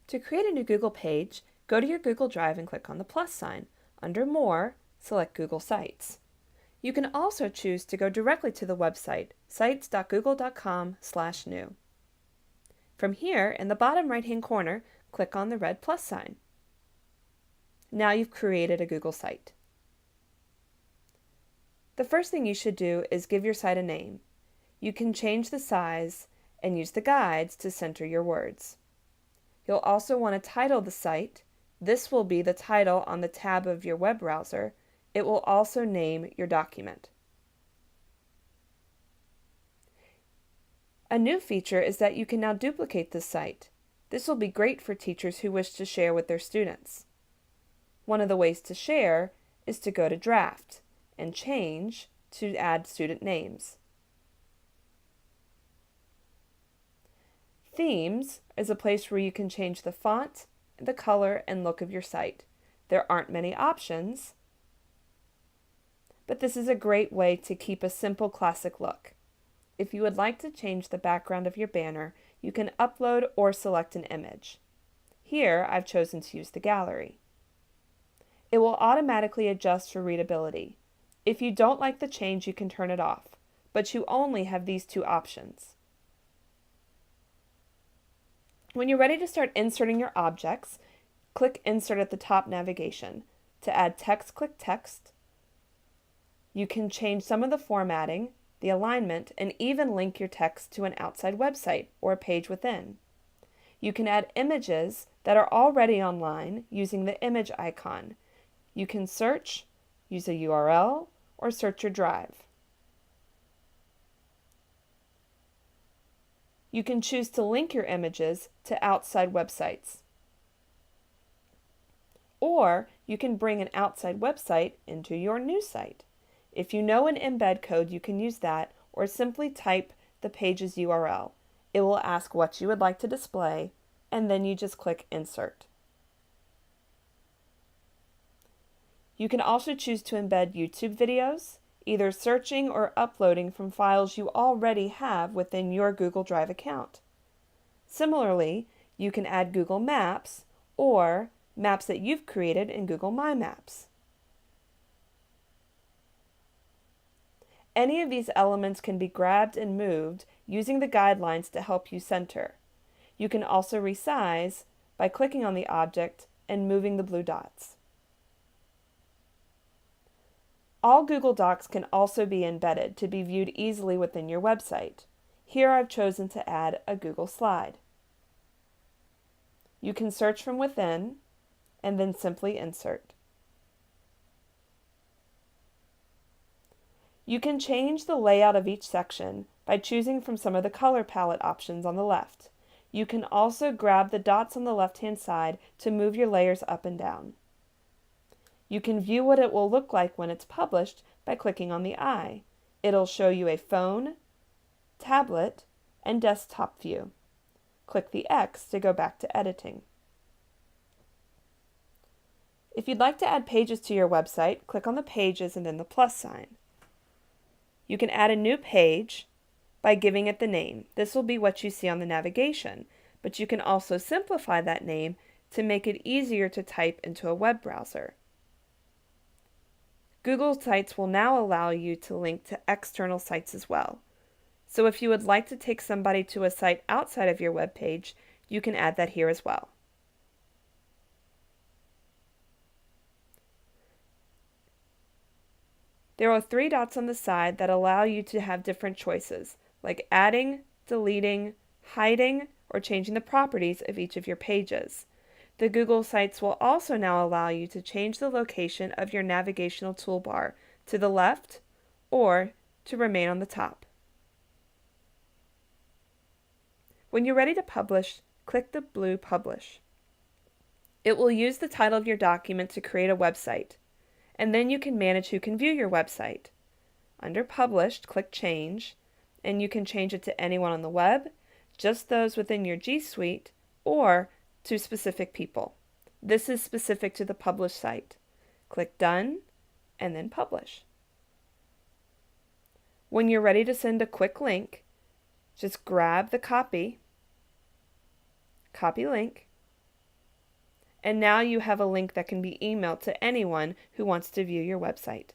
To create a new Google page, go to your Google Drive and click on the plus sign. Under More, select Google Sites. You can also choose to go directly to the website, sites.google.com/new. From here, in the bottom right-hand corner, click on the red plus sign. Now you've created a Google site. The first thing you should do is give your site a name. You can change the size and use the guides to center your words. You'll also want to title the site. This will be the title on the tab of your web browser. It will also name your document. A new feature is that you can now duplicate this site. This will be great for teachers who wish to share with their students. One of the ways to share is to go to Draft and change to add student names. Themes is a place where you can change the font, the color, and look of your site. There aren't many options, but this is a great way to keep a simple classic look. If you would like to change the background of your banner, you can upload or select an image. Here, I've chosen to use the gallery. It will automatically adjust for readability. If you don't like the change, you can turn it off, but you only have these two options. When you're ready to start inserting your objects, click Insert at the top navigation. To add text, click Text. You can change some of the formatting, the alignment, and even link your text to an outside website or a page within. You can add images that are already online using the image icon. You can search, use a URL, or search your drive. You can choose to link your images to outside websites. Or you can bring an outside website into your new site. If you know an embed code, you can use that, or simply type the page's URL. It will ask what you would like to display, and then you just click Insert. You can also choose to embed YouTube videos, either searching or uploading from files you already have within your Google Drive account. Similarly, you can add Google Maps or maps that you've created in Google My Maps. Any of these elements can be grabbed and moved using the guidelines to help you center. You can also resize by clicking on the object and moving the blue dots. All Google Docs can also be embedded to be viewed easily within your website. Here I've chosen to add a Google slide. You can search from within and then simply insert. You can change the layout of each section by choosing from some of the color palette options on the left. You can also grab the dots on the left-hand side to move your layers up and down. You can view what it will look like when it's published by clicking on the eye. It'll show you a phone, tablet, and desktop view. Click the X to go back to editing. If you'd like to add pages to your website, click on the pages and then the plus sign. You can add a new page by giving it the name. This will be what you see on the navigation, but you can also simplify that name to make it easier to type into a web browser. Google Sites will now allow you to link to external sites as well. So if you would like to take somebody to a site outside of your web page, you can add that here as well. There are 3 dots on the side that allow you to have different choices, like adding, deleting, hiding, or changing the properties of each of your pages. The Google Sites will also now allow you to change the location of your navigational toolbar to the left or to remain on the top. When you're ready to publish, click the blue Publish. It will use the title of your document to create a website, and then you can manage who can view your website. Under Published, click Change, and you can change it to anyone on the web, just those within your G Suite, or to specific people. This is specific to the published site. Click Done, and then Publish. When you're ready to send a quick link, just grab the copy link, and now you have a link that can be emailed to anyone who wants to view your website.